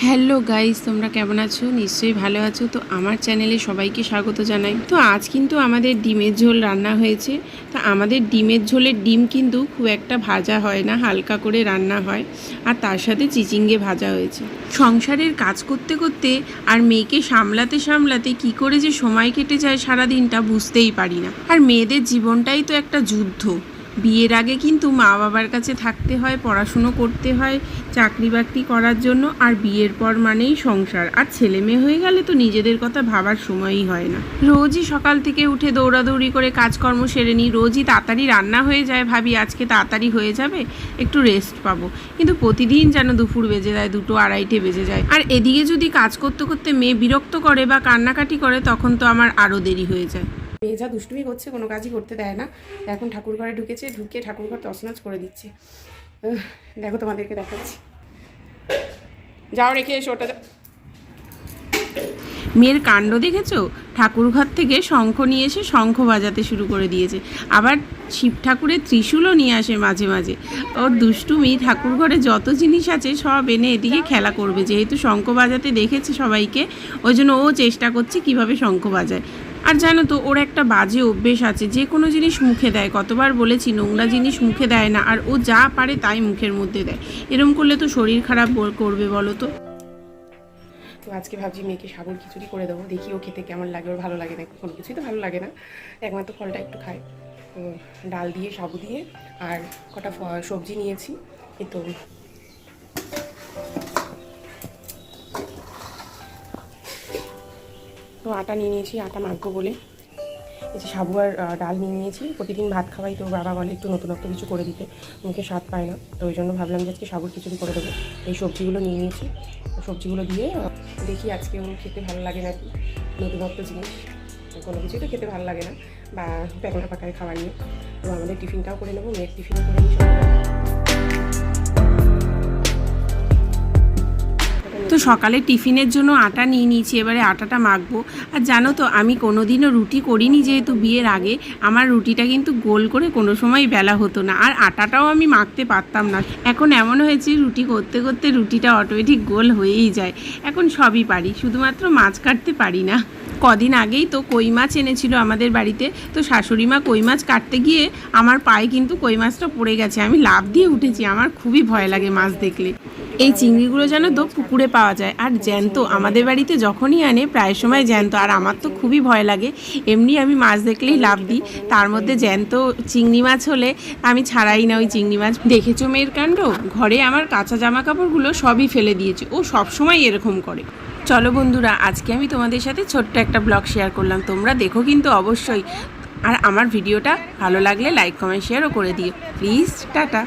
Hello guys, তোমরা কেমন আছো? নিশ্চয়ই ভালো আছো। তো আমার চ্যানেলে সবাইকে স্বাগত জানাই। তো আজ কিন্তু আমাদের ডিমের ঝোল রান্না হয়েছে। তো আমাদের ডিমের ঝোলের ডিম কিন্তু খুব একটা ভাজা হয় না, হালকা করে রান্না হয়। আর তার সাথে চিচিঙ্গে ভাজা হয়েছে। সংসারের কাজ করতে করতে আর মেয়েকে সামলাতে সামলাতে কি করে যে সময় কেটে যায় সারা দিনটা বুঝতেই পারি না। আর মেয়েদের জীবনটাই তো একটা যুদ্ধ। বিয়ের আগে কিন্তু মা বাবার কাছে থাকতে হয়, পড়াশুনো করতে হয় চাকরি বাকরি করার জন্য। আর বিয়ের পর মানেই সংসার, আর ছেলে মেয়ে হয়ে গেলে তো নিজেদের কথা ভাবার সময়ই হয় না। রোজই সকাল থেকে উঠে দৌড়াদৌড়ি করে কাজকর্ম সেরে নিই, রোজই তাড়াতাড়ি রান্না হয়ে যায়, ভাবি আজকে তাড়াতাড়ি হয়ে যাবে, একটু রেস্ট পাবো। কিন্তু প্রতিদিন যেন দুপুর বেজে যায়, 2টো 2:30 বেজে যায়। আর এদিকে যদি কাজ করতে করতে মেয়ে বিরক্ত করে বা কান্নাকাটি করে, তখন তো আমার আরও দেরি হয়ে যায়। মেয়ে যা দুষ্টুমি করছে, কোনো কাজই করতে দেয় না। এখন ঠাকুর ঘরে ঢুকেছে, ঢুকে ঠাকুর ঘর তছনছ করে দিচ্ছে। দেখো তোমাদেরকে দেখাচ্ছি, যাও রেখে এসো ওটা। মেয়ের কাণ্ড দেখেছো? ঠাকুর ঘর থেকে শঙ্খ নিয়ে এসে শঙ্খ বাজাতে শুরু করে দিয়েছে। আবার শিব ঠাকুরের ত্রিশূলও নিয়ে আসে মাঝে মাঝে। ওর দুষ্টুমি, ঠাকুর ঘরে যত জিনিস আছে সব এনে এদিকে খেলা করবে। যেহেতু শঙ্খ বাজাতে দেখেছে সবাইকে, ওই জন্য ও চেষ্টা করছে কিভাবে শঙ্খ বাজায়। আর জানো তো, ওর একটা বাজে অভ্যেস আছে, যে কোনো জিনিস মুখে দেয়। কতবার বলেছি নোংরা জিনিস মুখে দেয় না, আর ও যা পারে তাই মুখের মধ্যে দেয়। এরম করলে তো শরীর খারাপ করবে বলো তো। তো আজকে ভাবছি মেয়েকে সাবুর খিচুড়ি করে দেবো, দেখি ও খেতে কেমন লাগে। ওর ভালো লাগে না, কোনো কিছুই তো ভালো লাগে না, একমাত্র ফলটা একটু খায়। তো ডাল দিয়ে, সাবু দিয়ে, আর কটা সবজি নিয়েছি। এই তো আটা নিয়ে নিয়েছি, আটা মাখবো বলে। এই যে সাবু আর ডাল নিয়ে নিয়েছি। প্রতিদিন ভাত খাওয়াই, তো বাবা বলে একটু নতুনত্ব কিছু করে দিতে, মুখে স্বাদ পায় না। তো ওই জন্য ভাবলাম যে আজকে সাবুর খিচুড়ি করে দেবো। এই সবজিগুলো নিয়ে নিয়েছি, সবজিগুলো দিয়ে দেখি আজকে ওর খেতে ভালো লাগে নাকি। নতুনত্ব জিনিস কোনো কিছুই তো খেতে ভালো লাগে না, বা প্যাকনা পাকায় খাওয়া নিয়ে। তো আমাদের টিফিনটাও করে নেবো, মেয়ের টিফিনও করে নিই। তো সকালে টিফিনের জন্য আটা নিয়ে নিয়েছি, এবারে আটাটা মাখবো। আর জানো তো, আমি কোনোদিনও রুটি করিনি, যেহেতু বিয়ের আগে আমার রুটিটা কিন্তু গোল করে কোনো সময় বেলা হতো না, আর আটাটাও আমি মাখতে পারতাম না। এখন এমন হয়েছে, রুটি করতে করতে রুটিটা অটোমেটিক গোল হয়েই যায়। এখন সবই পারি, শুধুমাত্র মাছ কাটতে পারি না। কদিন আগেই তো কই মাছ এনেছিল আমাদের বাড়িতে। তো শাশুড়ি মা কই মাছ কাটতে গিয়ে আমার পায়ে কিন্তু কই মাছটা পড়ে গেছে। আমি লাফ দিয়ে উঠেছি, আমার খুবই ভয় লাগে মাছ দেখলে। এই চিংড়িগুলো জানো তো পুকুরে পাওয়া যায়, আর জ্যান্ত আমাদের বাড়িতে যখনই আনে প্রায় সময় জ্যান্ত। আর আমার তো খুবই ভয় লাগে, এমনি আমি মাছ দেখলেই লাফ দিই। তার মধ্যে জ্যান্ত চিংড়ি মাছ হলে আমি ছাড়াই না ওই চিংড়ি মাছ। দেখেছো মেয়ের কাণ্ড? ঘরে আমার কাঁচা জামা কাপড়গুলো সবই ফেলে দিয়েছে, ও সবসময় এরকম করে। চলো বন্ধুরা, আজকে আমি তোমাদের সাথে ছোট্ট একটা ব্লগ শেয়ার করলাম, তোমরা দেখো কিন্তু অবশ্যই। আর আমার ভিডিওটা ভালো লাগলে লাইক, কমেন্ট, শেয়ারও করে দিও প্লিজ। টাটা।